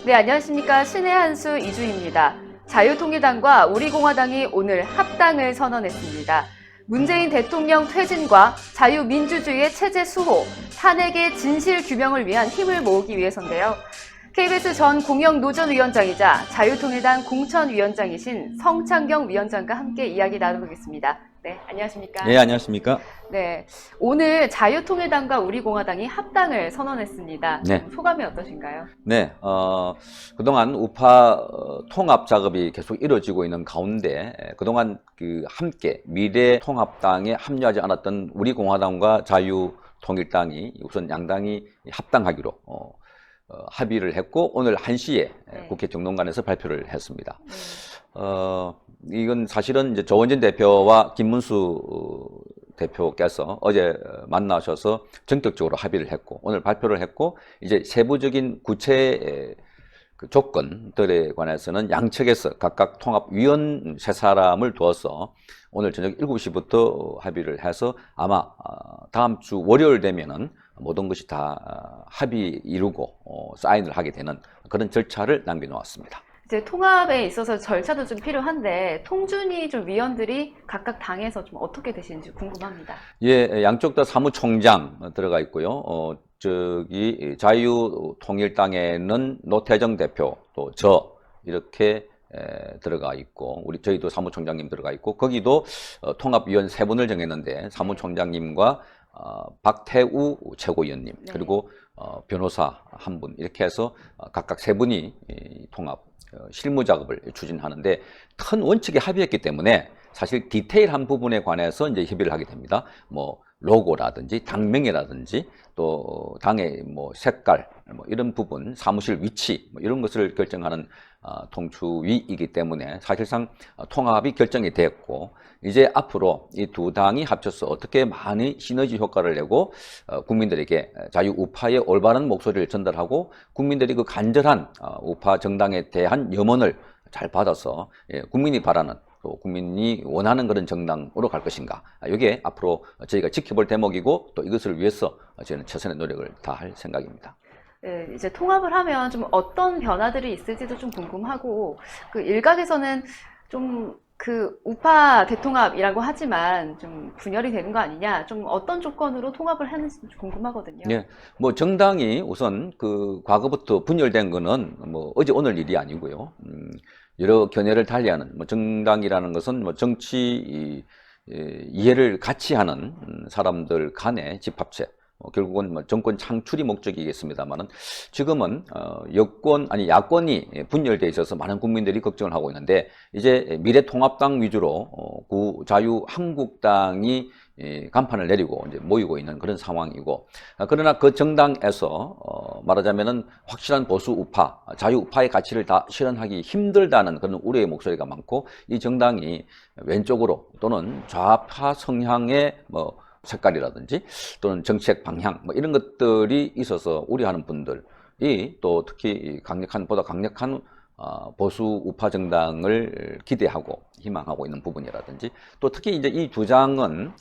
네, 안녕하십니까. 신의 한수 이주입니다. 자유통일당과 우리공화당이 오늘 합당을 선언했습니다. 문재인 대통령 퇴진과 자유민주주의의 체제 수호, 탄핵의 진실 규명을 위한 힘을 모으기 위해서인데요. KBS 전 공영노조위원장이자 자유통일당 공천위원장이신 성창경 위원장과 함께 이야기 나눠보겠습니다. 네, 안녕하십니까? 네, 안녕하십니까? 네, 오늘 자유통일당과 우리공화당이 합당을 선언했습니다. 네. 소감이 어떠신가요? 네, 그동안 우파 통합 작업이 계속 이루어지고 있는 가운데 그동안 함께 미래통합당에 합류하지 않았던 우리공화당과 자유통일당이 우선 양당이 합당하기로 합의를 했고 오늘 1시에 네. 국회 정론관에서 발표를 했습니다. 이건 사실은 이제 조원진 대표와 김문수 대표께서 어제 만나셔서 전격적으로 합의를 했고 오늘 발표를 했고 이제 세부적인 구체 조건들에 관해서는 양측에서 각각 통합위원 3사람을 두어서 오늘 저녁 7시부터 합의를 해서 아마 다음 주 월요일 되면은 모든 것이 다 합의 이루고 사인을 하게 되는 그런 절차를 남겨놓았습니다. 이제 통합에 있어서 절차도 좀 필요한데 통준위 좀 위원들이 각각 당에서 좀 어떻게 되시는지 궁금합니다. 예, 양쪽 다 사무총장 들어가 있고요. 저기 자유통일당에는 노태정 대표 또 저 이렇게 들어가 있고 저희도 사무총장님 들어가 있고 거기도 통합위원 3분을 정했는데 사무총장님과 박태우 최고위원님 네. 그리고 변호사 1분 이렇게 해서 각각 3분이 통합 실무 작업을 추진하는데 큰 원칙에 합의했기 때문에 사실 디테일한 부분에 관해서 이제 협의를 하게 됩니다. 뭐 로고라든지 당명이라든지 또 당의 뭐 색깔 뭐 이런 부분, 사무실 위치 뭐 이런 것을 결정하는 통추위이기 때문에 사실상 통합이 결정이 됐고 이제 앞으로 이 두 당이 합쳐서 어떻게 많은 시너지 효과를 내고 국민들에게 자유우파의 올바른 목소리를 전달하고 국민들이 그 간절한 우파 정당에 대한 염원을 잘 받아서 국민이 바라는 또 국민이 원하는 그런 정당으로 갈 것인가 이게 앞으로 저희가 지켜볼 대목이고 또 이것을 위해서 저희는 최선의 노력을 다할 생각입니다. 네, 이제 통합을 하면 좀 어떤 변화들이 있을지도 좀 궁금하고 그 일각에서는 좀 그 우파 대통합이라고 하지만 좀 분열이 되는 거 아니냐, 좀 어떤 조건으로 통합을 하는지 좀 궁금하거든요. 예, 뭐 정당이 우선 과거부터 분열된 거는 뭐 어제 오늘 일이 아니고요. 여러 견해를 달리하는 뭐 정당이라는 것은 뭐 정치 이해를 같이 하는 사람들 간의 집합체. 결국은 뭐 정권 창출이 목적이겠습니다만은 지금은 야권이 분열돼 있어서 많은 국민들이 걱정을 하고 있는데 이제 미래통합당 위주로 자유한국당이 간판을 내리고 이제 모이고 있는 그런 상황이고 그러나 그 정당에서 말하자면은 확실한 보수 우파, 자유우파의 가치를 다 실현하기 힘들다는 그런 우려의 목소리가 많고 이 정당이 왼쪽으로 또는 좌파 성향의 뭐 색깔이라든지 또는 정책 방향 뭐 이런 것들이 있어서 우려하는 분들이 또 특히 보다 강력한 보수 우파 정당을 기대하고 희망하고 있는 부분이라든지 또 특히 이제 이 두 장은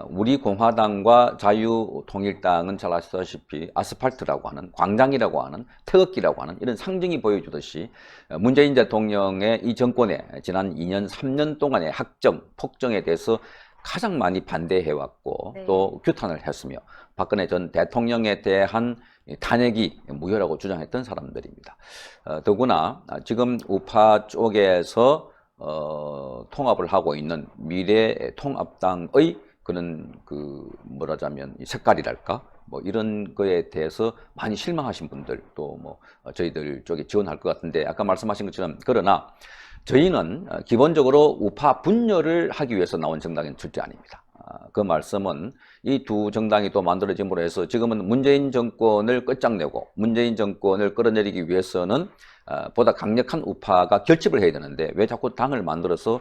우리 공화당과 자유통일당은 잘 아시다시피 아스팔트라고 하는 광장이라고 하는 태극기라고 하는 이런 상징이 보여주듯이 문재인 대통령의 이 정권의 지난 2년 3년 동안의 학정 폭정에 대해서 가장 많이 반대해왔고 네. 또 규탄을 했으며 박근혜 전 대통령에 대한 탄핵이 무효라고 주장했던 사람들입니다. 더구나 지금 우파 쪽에서 통합을 하고 있는 미래통합당의 그런 뭐라자면 색깔이랄까 뭐 이런 거에 대해서 많이 실망하신 분들 또 뭐 저희들 쪽에 지원할 것 같은데 아까 말씀하신 것처럼 그러나 저희는 기본적으로 우파 분열을 하기 위해서 나온 정당은 절대 아닙니다. 그 말씀은 이 두 정당이 또 만들어짐으로 해서 지금은 문재인 정권을 끝장내고 문재인 정권을 끌어내리기 위해서는 보다 강력한 우파가 결집을 해야 되는데 왜 자꾸 당을 만들어서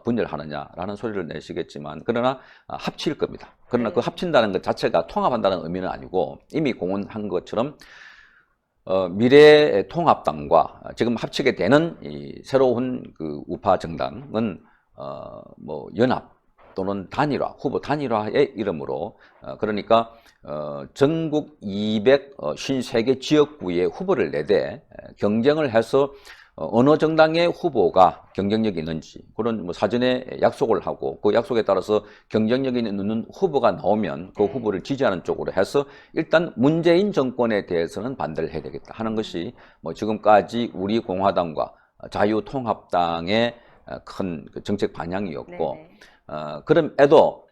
분열하느냐라는 소리를 내시겠지만 그러나 합칠 겁니다. 그러나 그 합친다는 것 자체가 통합한다는 의미는 아니고 이미 공언한 것처럼 미래통합당과 지금 합치게 되는 이 새로운 우파 정당은 뭐 연합 또는 단일화, 후보 단일화의 이름으로 그러니까 전국 253개 지역구의 후보를 내되 경쟁을 해서 어느 정당의 후보가 경쟁력이 있는지 그런 뭐 사전에 약속을 하고 그 약속에 따라서 경쟁력이 있는 후보가 나오면 그 후보를 지지하는 쪽으로 해서 일단 문재인 정권에 대해서는 반대를 해야 되겠다 하는 것이 뭐 지금까지 우리 공화당과 자유통합당의 큰 정책 방향이었고 그럼에도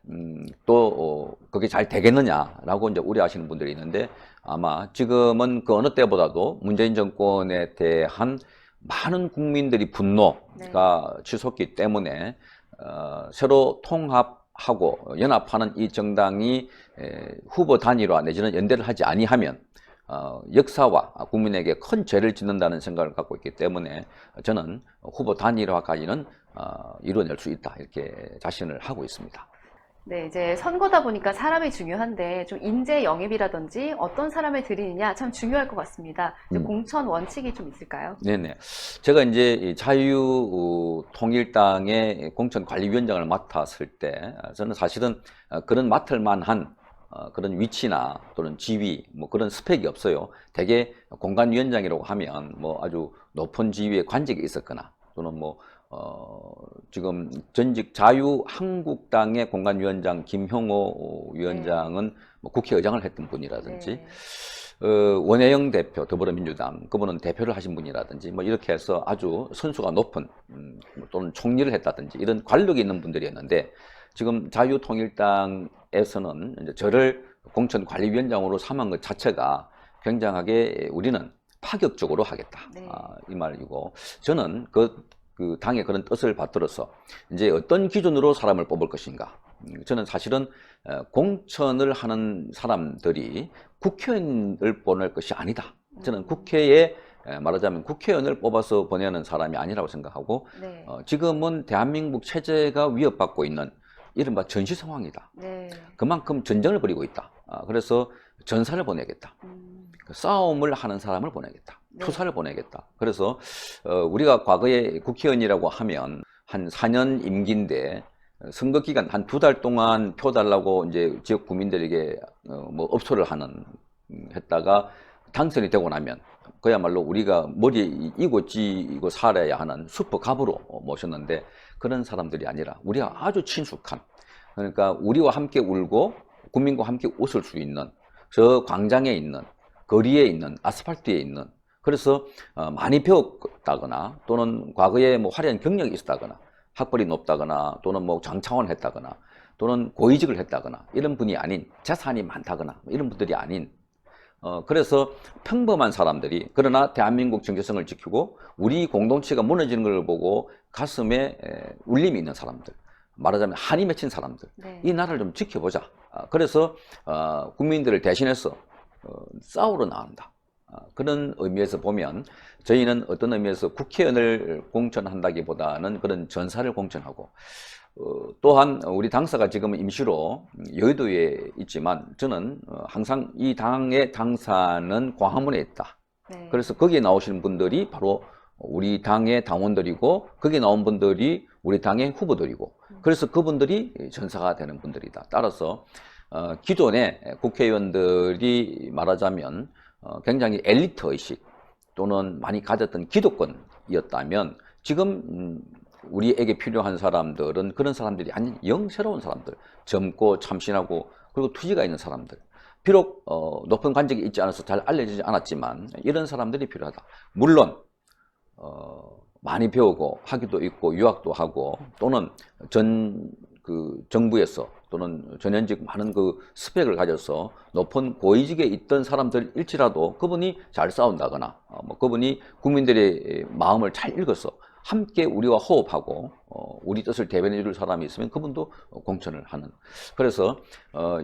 또 그게 잘 되겠느냐라고 이제 우려하시는 분들이 있는데 아마 지금은 그 어느 때보다도 문재인 정권에 대한 많은 국민들이 분노가 치솟기 때문에 새로 통합하고 연합하는 이 정당이 후보 단일화 내지는 연대를 하지 아니하면 역사와 국민에게 큰 죄를 짓는다는 생각을 갖고 있기 때문에 저는 후보 단일화까지는 이루어낼 수 있다 이렇게 자신을 하고 있습니다. 네, 이제 선거다 보니까 사람이 중요한데 좀 인재 영입이라든지 어떤 사람을 들이느냐 참 중요할 것 같습니다. 공천 원칙이 좀 있을까요? 네네. 제가 이제 이 자유통일당의 공천관리위원장을 맡았을 때 저는 사실은 그런 맡을 만한 그런 위치나 또는 지위 뭐 그런 스펙이 없어요. 대개 공관위원장이라고 하면 뭐 아주 높은 지위에 관직이 있었거나 또는 뭐 지금 전직 자유한국당의 공관위원장 김형호 위원장은 뭐 국회의장을 했던 분이라든지 원혜영 대표 더불어민주당 그분은 대표를 하신 분이라든지 뭐 이렇게 해서 아주 선수가 높은 또는 총리를 했다든지 이런 관력이 있는 분들이었는데 지금 자유통일당에서는 이제 저를 공천관리위원장으로 삼은 것 자체가 굉장하게 우리는 파격적으로 하겠다 이 말이고 저는 그 당의 그런 뜻을 받들어서 이제 어떤 기준으로 사람을 뽑을 것인가 저는 사실은 공천을 하는 사람들이 국회의원을 보낼 것이 아니다 저는 국회에 말하자면 국회의원을 뽑아서 보내는 사람이 아니라고 생각하고 지금은 대한민국 체제가 위협받고 있는 이른바 전시 상황이다. 그만큼 전쟁을 벌이고 있다. 그래서 전사를 보내겠다. 싸움을 하는 사람을 보내겠다. 투사를 보내겠다. 그래서 우리가 과거에 국회의원이라고 하면 한 4년 임기인데 선거 기간 한 2달 동안 표 달라고 이제 지역 구민들에게 뭐 업소를 하는 했다가 당선이 되고 나면 그야말로 우리가 머리에 이고 찌고 살아야 하는 슈퍼갑으로 모셨는데 그런 사람들이 아니라 우리가 아주 친숙한 그러니까 우리와 함께 울고 국민과 함께 웃을 수 있는 저 광장에 있는 거리에 있는 아스팔트에 있는 그래서 많이 배웠다거나 또는 과거에 뭐 화려한 경력이 있었다거나 학벌이 높다거나 또는 뭐 장차원을 했다거나 또는 고위직을 했다거나 이런 분이 아닌 재산이 많다거나 이런 분들이 아닌 그래서 평범한 사람들이 그러나 대한민국 정체성을 지키고 우리 공동체가 무너지는 걸 보고 가슴에 울림이 있는 사람들 말하자면 한이 맺힌 사람들 이 나라를 좀 지켜보자 그래서 국민들을 대신해서 싸우러 나간다 그런 의미에서 보면 저희는 어떤 의미에서 국회의원을 공천한다기보다는 그런 전사를 공천하고 또한 우리 당사가 지금 임시로 여의도에 있지만 저는 항상 이 당의 당사는 광화문에 있다. 그래서 거기에 나오시는 분들이 바로 우리 당의 당원들이고 거기에 나온 분들이 우리 당의 후보들이고 그래서 그분들이 전사가 되는 분들이다. 따라서 기존의 국회의원들이 말하자면 굉장히 엘리트 의식 또는 많이 가졌던 기득권이었다면 지금 우리에게 필요한 사람들은 그런 사람들이 아닌 영 새로운 사람들 젊고 참신하고 그리고 투지가 있는 사람들 비록 높은 관직이 있지 않아서 잘 알려지지 않았지만 이런 사람들이 필요하다. 물론 많이 배우고 학위도 있고 유학도 하고 또는 정부에서 또는 전현직 많은 그 스펙을 가져서 높은 고위직에 있던 사람들일지라도 그분이 잘 싸운다거나 뭐 그분이 국민들의 마음을 잘 읽어서 함께 우리와 호흡하고 우리 뜻을 대변해 줄 사람이 있으면 그분도 공천을 하는 그래서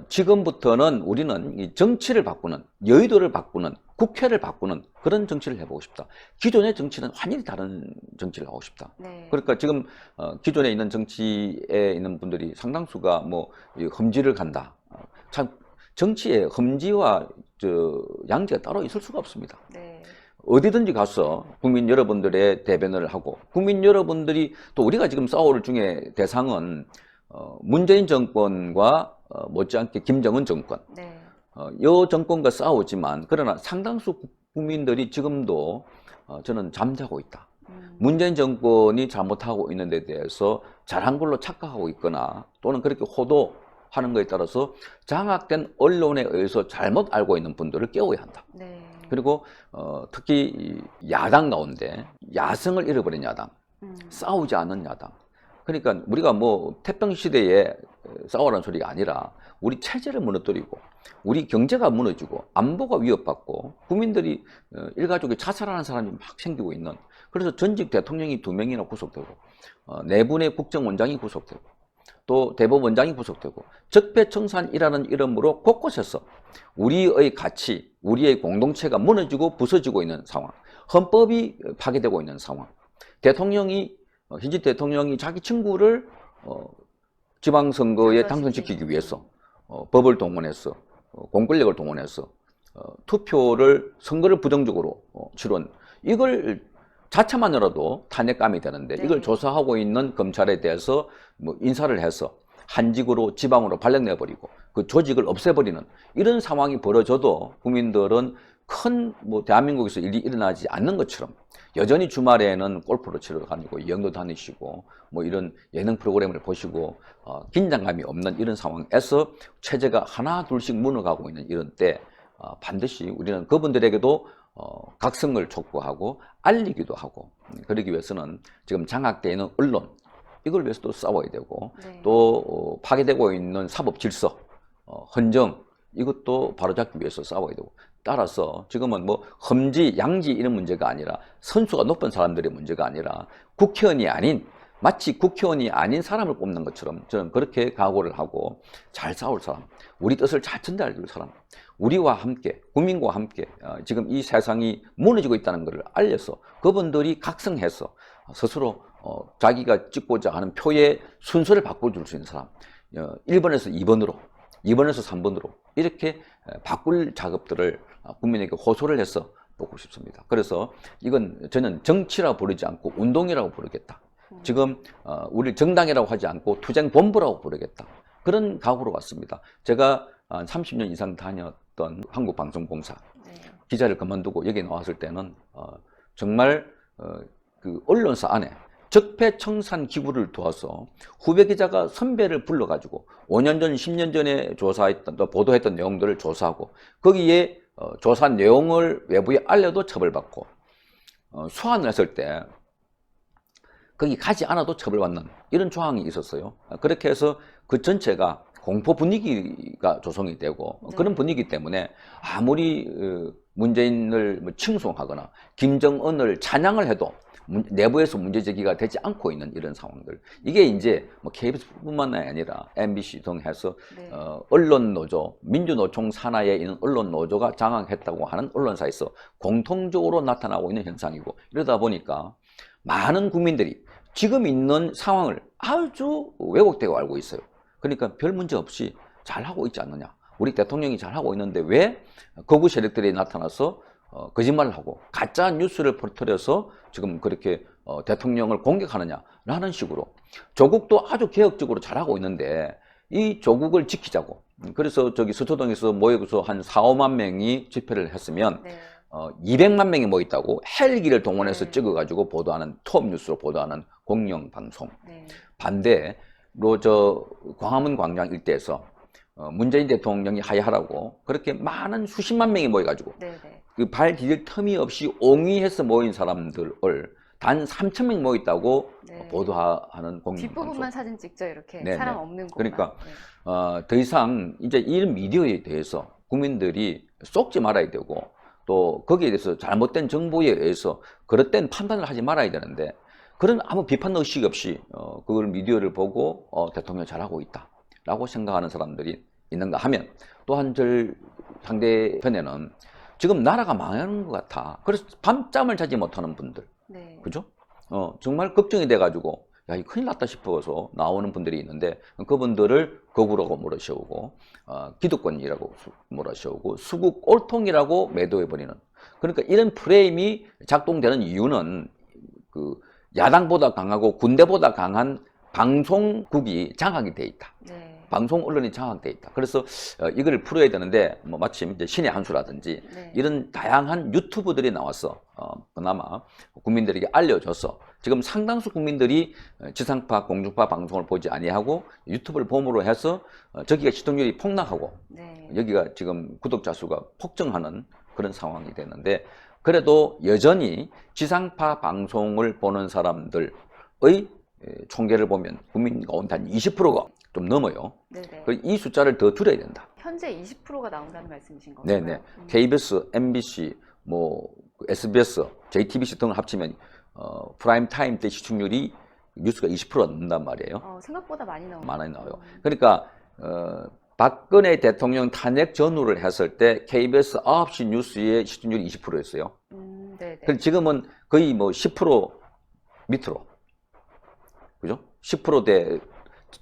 지금부터는 우리는 이 정치를 바꾸는 여의도를 바꾸는 국회를 바꾸는 그런 정치를 해보고 싶다. 기존의 정치는 완전히 다른 정치를 하고 싶다. 그러니까 지금 기존에 있는 정치에 있는 분들이 상당수가 뭐 험지를 간다. 참 정치에 험지와 양지가 따로 있을 수가 없습니다. 어디든지 가서 국민 여러분들의 대변을 하고 국민 여러분들이 또 우리가 지금 싸울 중에 대상은 문재인 정권과 못지않게 김정은 정권, 네. 이 정권과 싸우지만 그러나 상당수 국민들이 지금도 저는 잠자고 있다. 문재인 정권이 잘못하고 있는 데 대해서 잘한 걸로 착각하고 있거나 또는 그렇게 호도하는 것에 따라서 장악된 언론에 의해서 잘못 알고 있는 분들을 깨워야 한다. 네. 그리고 특히 이 야당 가운데 야성을 잃어버린 야당, 싸우지 않는 야당. 그러니까 우리가 뭐 태평 시대에 싸우라는 소리가 아니라 우리 체제를 무너뜨리고 우리 경제가 무너지고 안보가 위협받고 국민들이 일가족이 자살하는 사람이 막 생기고 있는, 그래서 전직 대통령이 2명이나 구속되고 4분의 국정원장이 구속되고 또 대법원장이 구속되고 적폐청산이라는 이름으로 곳곳에서 우리의 가치, 우리의 공동체가 무너지고 부서지고 있는 상황, 헌법이 파괴되고 있는 상황, 현직 대통령이 자기 친구를 지방선거에 당선시키기 위해서 법을 동원해서 공권력을 동원해서 선거를 부정적으로 치른, 이걸 자체만으로도 탄핵감이 되는데 이걸 조사하고 있는 검찰에 대해서 뭐 인사를 해서 한직으로 지방으로 발령내버리고 그 조직을 없애버리는 이런 상황이 벌어져도 국민들은 큰 뭐 대한민국에서 일이 일어나지 않는 것처럼 여전히 주말에는 골프를 치러 다니고 여행도 다니시고 뭐 이런 예능 프로그램을 보시고 긴장감이 없는 이런 상황에서 체제가 하나 둘씩 무너가고 있는 이런 때 반드시 우리는 그분들에게도 각성을 촉구하고 알리기도 하고, 그러기 위해서는 지금 장악되어 있는 언론, 이걸 위해서도 싸워야 되고 또 파괴되고 있는 사법 질서, 헌정, 이것도 바로잡기 위해서 싸워야 되고, 따라서 지금은 뭐 험지, 양지 이런 문제가 아니라 선수가 높은 사람들의 문제가 아니라 마치 국회의원이 아닌 사람을 뽑는 것처럼 저는 그렇게 각오를 하고 잘 싸울 사람, 우리 뜻을 잘 전달해줄 사람, 우리와 함께, 국민과 함께 지금 이 세상이 무너지고 있다는 것을 알려서 그분들이 각성해서 스스로 자기가 찍고자 하는 표의 순서를 바꿔줄 수 있는 사람, 1번에서 2번으로, 2번에서 3번으로 이렇게 바꿀 작업들을 국민에게 호소를 해서 보고 싶습니다. 그래서 이건 저는 정치라고 부르지 않고 운동이라고 부르겠다. 지금 우리 정당이라고 하지 않고 투쟁본부라고 부르겠다. 그런 각오로 왔습니다. 제가 30년 이상 다녔던 한국방송공사 기자를 그만두고 여기 나왔을 때는 정말 그 언론사 안에 적폐청산 기구를 두어서 후배 기자가 선배를 불러가지고 5년 전, 10년 전에 조사했던, 또 보도했던 내용들을 조사하고 거기에 조사 내용을 외부에 알려도 처벌받고 소환을 했을 때 거기 가지 않아도 처벌받는 이런 조항이 있었어요. 그렇게 해서 그 전체가 공포 분위기가 조성이 되고 그런 분위기 때문에 아무리 문재인을 칭송하거나 김정은을 찬양을 해도 내부에서 문제 제기가 되지 않고 있는 이런 상황들, 이게 이제 뭐 KBS뿐만 아니라 MBC 등 해서 언론 노조, 민주노총 산하에 있는 언론 노조가 장악했다고 하는 언론사에서 공통적으로 나타나고 있는 현상이고, 이러다 보니까 많은 국민들이 지금 있는 상황을 아주 왜곡되고 알고 있어요. 그러니까 별 문제 없이 잘하고 있지 않느냐, 우리 대통령이 잘하고 있는데 왜 거부 세력들이 나타나서 거짓말을 하고 가짜 뉴스를 퍼뜨려서 지금 그렇게 대통령을 공격하느냐라는 식으로, 조국도 아주 개혁적으로 잘하고 있는데 이 조국을 지키자고, 그래서 저기 서초동에서 모여서 한 4, 5만 명이 집회를 했으면 200만 명이 모였다고 헬기를 동원해서 찍어가지고 보도하는, 톱 뉴스로 보도하는 공영방송, 반대로 저 광화문 광장 일대에서 문재인 대통령이 하야하라고 그렇게 많은 수십만 명이 모여가지고 그 발 디딜 틈이 없이 옹위해서 모인 사람들을 단 3,000명 모였다고 보도하는 공영방송. 뒷부분만 사진 찍죠, 이렇게. 사람 없는 곳만. 그러니까 더 이상 이제 이런 미디어에 대해서 국민들이 쏙지 말아야 되고, 또 거기에 대해서 잘못된 정보에 의해서 그릇된 판단을 하지 말아야 되는데, 그런 아무 비판 의식 없이 그걸 미디어를 보고 대통령 잘하고 있다라고 생각하는 사람들이 있는가 하면, 또한 상대편에는 지금 나라가 망하는 것 같아, 그래서 밤잠을 자지 못하는 분들, 그죠? 정말 걱정이 돼가지고 야, 이 큰일 났다 싶어서 나오는 분들이 있는데, 그분들을 거구라고 몰아세우고 기득권이라고 몰아세우고 수구 꼴통이라고 매도해버리는, 그러니까 이런 프레임이 작동되는 이유는 그 야당보다 강하고 군대보다 강한 방송국이 장악이 돼 있다. 네. 방송 언론이 장악돼 있다. 그래서 이걸 풀어야 되는데 뭐 마침 이제 신의 한 수라든지 네. 이런 다양한 유튜브들이 나와서 그나마 국민들에게 알려줘서 지금 상당수 국민들이 지상파, 공중파 방송을 보지 아니하고 유튜브를 봄으로 해서 저기가 시청률이 폭락하고 네. 여기가 지금 구독자 수가 폭증하는 그런 상황이 됐는데 그래도 여전히 지상파 방송을 보는 사람들의 총계를 보면 국민 가운데 한 20%가 좀 넘어요. 네네. 이 숫자를 더 줄여야 된다. 현재 20%가 나온다는 말씀이신 건가요? 네네. KBS, MBC, 뭐 SBS, JTBC 등을 합치면 프라임 타임 때 시청률이 뉴스가 20%가 넘는단 말이에요. 생각보다 많이 나오네요. 많이 나와요. 그러니까 박근혜 대통령 탄핵 전후를 했을 때 KBS 9시 뉴스의 시청률이 20%였어요. 네네. 그럼 지금은 거의 뭐 10% 밑으로, 그죠? 10%대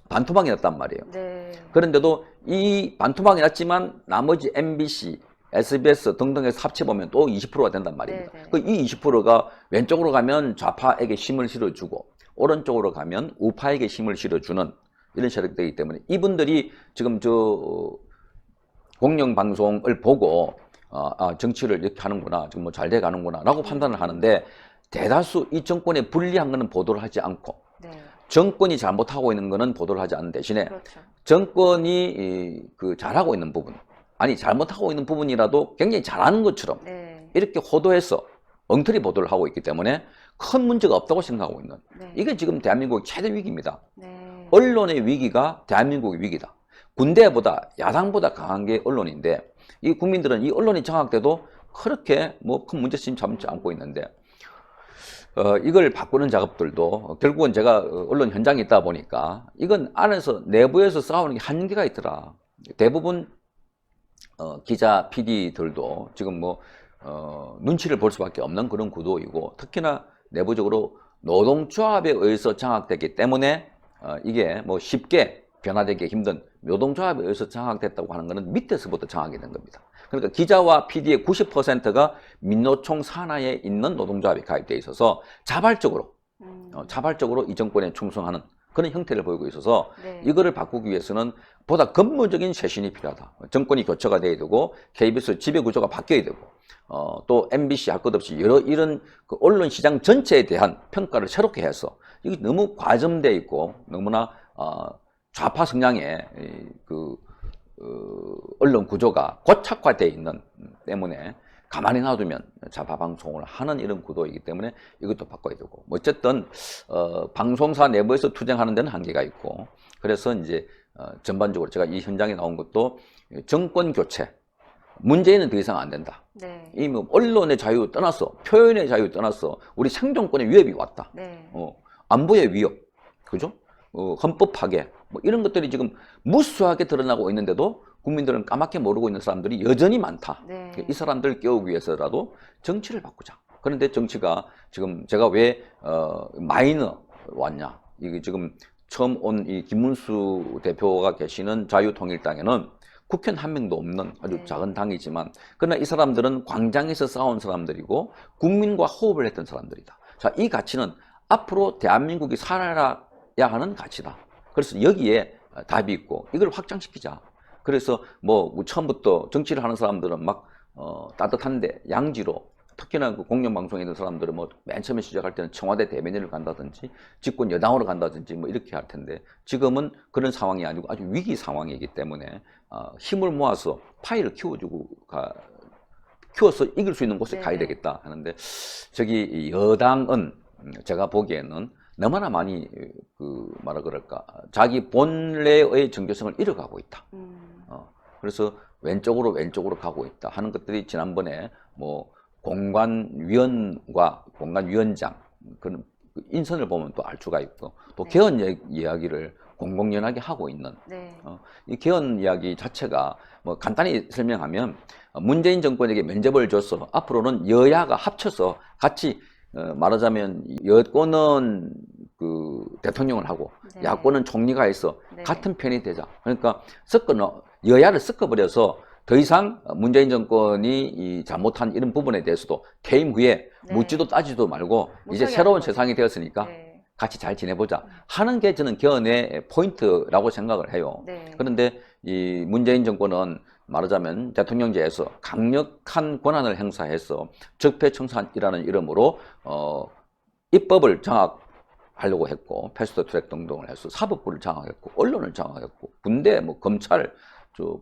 반토막이 났단 말이에요. 네. 그런데도 이 반토막이 났지만 나머지 MBC, SBS 등등에서 합쳐보면 또 20%가 된단 말입니다. 이 20%가 왼쪽으로 가면 좌파에게 힘을 실어주고 오른쪽으로 가면 우파에게 힘을 실어주는 이런 세력이 되기 때문에 이분들이 지금 공영방송을 보고 정치를 이렇게 하는구나, 지금 뭐 잘 돼 가는구나 라고 판단을 하는데 대다수 이 정권에 불리한 거는 보도를 하지 않고 네. 정권이 잘못하고 있는 거는 보도를 하지 않는 대신에 그렇죠. 정권이 잘하고 있는 부분, 아니 잘못하고 있는 부분이라도 굉장히 잘하는 것처럼 네. 이렇게 호도해서 엉터리 보도를 하고 있기 때문에 큰 문제가 없다고 생각하고 있는 이게 지금 대한민국의 최대 위기입니다. 네. 언론의 위기가 대한민국의 위기다. 군대보다 야당보다 강한 게 언론인데 이 국민들은 이 언론이 장악돼도 그렇게 뭐 큰 문제심 잡지 않고 있는데 이걸 바꾸는 작업들도 결국은 제가 언론 현장에 있다 보니까 이건 안에서 내부에서 싸우는 게 한계가 있더라. 대부분 기자, PD들도 지금 뭐 눈치를 볼 수밖에 없는 그런 구도이고 특히나 내부적으로 노동조합에 의해서 장악됐기 때문에 이게 뭐 쉽게 변화되기 힘든 노동조합에 의해서 장악됐다고 하는 것은 밑에서부터 장악이 된 겁니다. 그러니까 기자와 PD의 90%가 민노총 산하에 있는 노동조합에 가입되어 있어서 자발적으로 이 정권에 충성하는 그런 형태를 보이고 있어서 이거를 바꾸기 위해서는 보다 근본적인 쇄신이 필요하다. 정권이 교체가 돼야 되고 KBS 지배구조가 바뀌어야 되고 또 MBC 할 것 없이 여러 이런 그 언론 시장 전체에 대한 평가를 새롭게 해서 이게 너무 과점되어 있고 너무나 좌파 성향의 언론 구조가 고착화되어 있는 때문에 가만히 놔두면 좌파 방송을 하는 이런 구도이기 때문에 이것도 바꿔야 되고 어쨌든 방송사 내부에서 투쟁하는 데는 한계가 있고 그래서 이제 전반적으로 제가 이 현장에 나온 것도 정권 교체 문재인은 더 이상 안 된다. 네. 이 뭐 언론의 자유 떠나서 표현의 자유 떠나서 우리 생존권의 위협이 왔다. 네. 안보의 위협, 그죠? 헌법 파괴 뭐 이런 것들이 지금 무수하게 드러나고 있는데도 국민들은 까맣게 모르고 있는 사람들이 여전히 많다. 네. 이 사람들을 깨우기 위해서라도 정치를 바꾸자. 그런데 정치가 지금 제가 왜 마이너 왔냐? 이게 지금 처음 온 이 김문수 대표가 계시는 자유통일당에는 국회의원 한 명도 없는 아주 작은 당이지만 그러나 이 사람들은 광장에서 싸운 사람들이고 국민과 호흡을 했던 사람들이다. 자, 이 가치는 앞으로 대한민국이 살아야 하는 가치다. 그래서 여기에 답이 있고 이걸 확장시키자. 그래서 뭐 처음부터 정치를 하는 사람들은 막 따뜻한데 양지로 특히나 그 공영방송에 있는 사람들은 뭐 맨 처음에 시작할 때는 청와대 대변인을 간다든지 집권 여당으로 간다든지 뭐 이렇게 할 텐데 지금은 그런 상황이 아니고 아주 위기 상황이기 때문에 힘을 모아서 파이를 키워서 이길 수 있는 곳에 가야 되겠다 하는데 저기 여당은 제가 보기에는 너무나 많이 뭐라 그럴까 자기 본래의 정체성을 잃어가고 있다. 그래서 왼쪽으로 가고 있다 하는 것들이 지난번에 뭐 공관위원과 공관위원장 그런 인선을 보면 또 알 수가 있고 또 개헌 이야기를 공공연하게 하고 있는 이 개헌 이야기 자체가 뭐 간단히 설명하면 문재인 정권에게 면접을 줘서 앞으로는 여야가 합쳐서 같이 말하자면 여권은 그 대통령을 하고 야권은 총리가 해서 같은 편이 되자. 그러니까 여야를 섞어버려서 더 이상 문재인 정권이 잘못한 이런 부분에 대해서도 퇴임 후에 묻지도 따지도 말고 이제 새로운 세상이 되었으니까 같이 잘 지내보자 하는 게 저는 개헌의 포인트라고 생각을 해요. 네. 그런데 이 문재인 정권은 말하자면 대통령제에서 강력한 권한을 행사해서 적폐청산이라는 이름으로 입법을 장악하려고 했고 패스트트랙 등등을 해서 사법부를 장악했고 언론을 장악했고 군대, 뭐 검찰,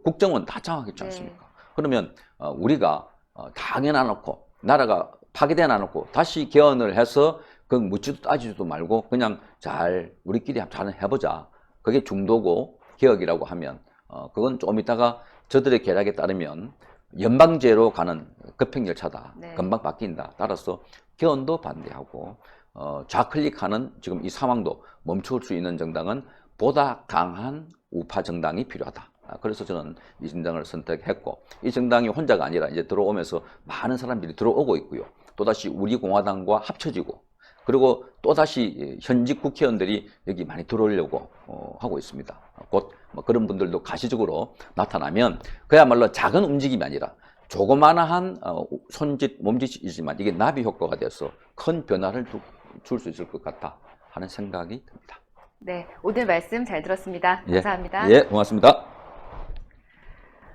국정원 다 장악했지 않습니까? 그러면 우리가 당연 안 놓고 나라가 파괴돼 안 놓고 다시 개헌을 해서 그 묻지도 따지지도 말고 그냥 잘 우리끼리 잘 해보자. 그게 중도고 개혁이라고 하면 그건 좀 이따가 저들의 계략에 따르면 연방제로 가는 급행열차다. 네. 금방 바뀐다. 따라서 개헌도 반대하고 좌클릭하는 지금 이 상황도 멈출 수 있는 정당은 보다 강한 우파 정당이 필요하다. 그래서 저는 이 정당을 선택했고 이 정당이 혼자가 아니라 이제 들어오면서 많은 사람들이 들어오고 있고요. 또다시 우리공화당과 합쳐지고 그리고 또다시 현직 국회의원들이 여기 많이 들어오려고 하고 있습니다. 곧 뭐 그런 분들도 가시적으로 나타나면 그야말로 작은 움직임이 아니라 조그마한 손짓, 몸짓이지만 이게 나비 효과가 돼서 큰 변화를 줄 수 있을 것 같다 하는 생각이 듭니다. 네, 오늘 말씀 잘 들었습니다. 예. 감사합니다. 예, 고맙습니다.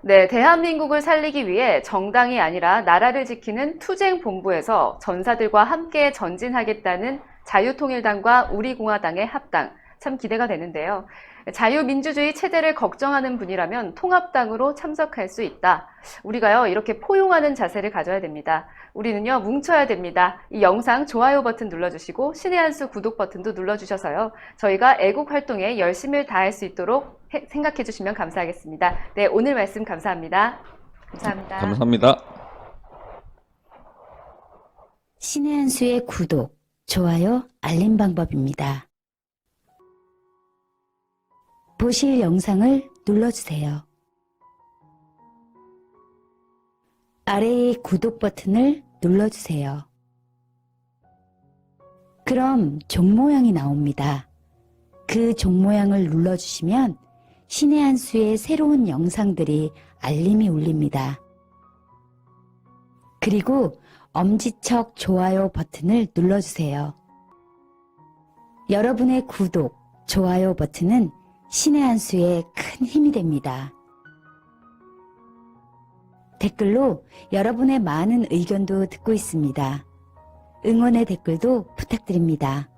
네, 대한민국을 살리기 위해 정당이 아니라 나라를 지키는 투쟁본부에서 전사들과 함께 전진하겠다는 자유통일당과 우리공화당의 합당, 참 기대가 되는데요. 자유민주주의 체제를 걱정하는 분이라면 통합당으로 참석할 수 있다. 우리가요, 이렇게 포용하는 자세를 가져야 됩니다. 우리는요, 뭉쳐야 됩니다. 이 영상 좋아요 버튼 눌러주시고 신의 한 수 구독 버튼도 눌러주셔서요, 저희가 애국 활동에 열심을 다할 수 있도록 생각해 주시면 감사하겠습니다. 네, 오늘 말씀 감사합니다. 감사합니다. 감사합니다. 신의 한 수의 구독, 좋아요, 알림 방법입니다. 보실 영상을 눌러주세요. 아래의 구독 버튼을 눌러주세요. 그럼 종 모양이 나옵니다. 그 종 모양을 눌러주시면 신의 한 수의 새로운 영상들이 알림이 울립니다. 그리고 엄지척 좋아요 버튼을 눌러주세요. 여러분의 구독, 좋아요 버튼은 신의 한 수에 큰 힘이 됩니다. 댓글로 여러분의 많은 의견도 듣고 있습니다. 응원의 댓글도 부탁드립니다.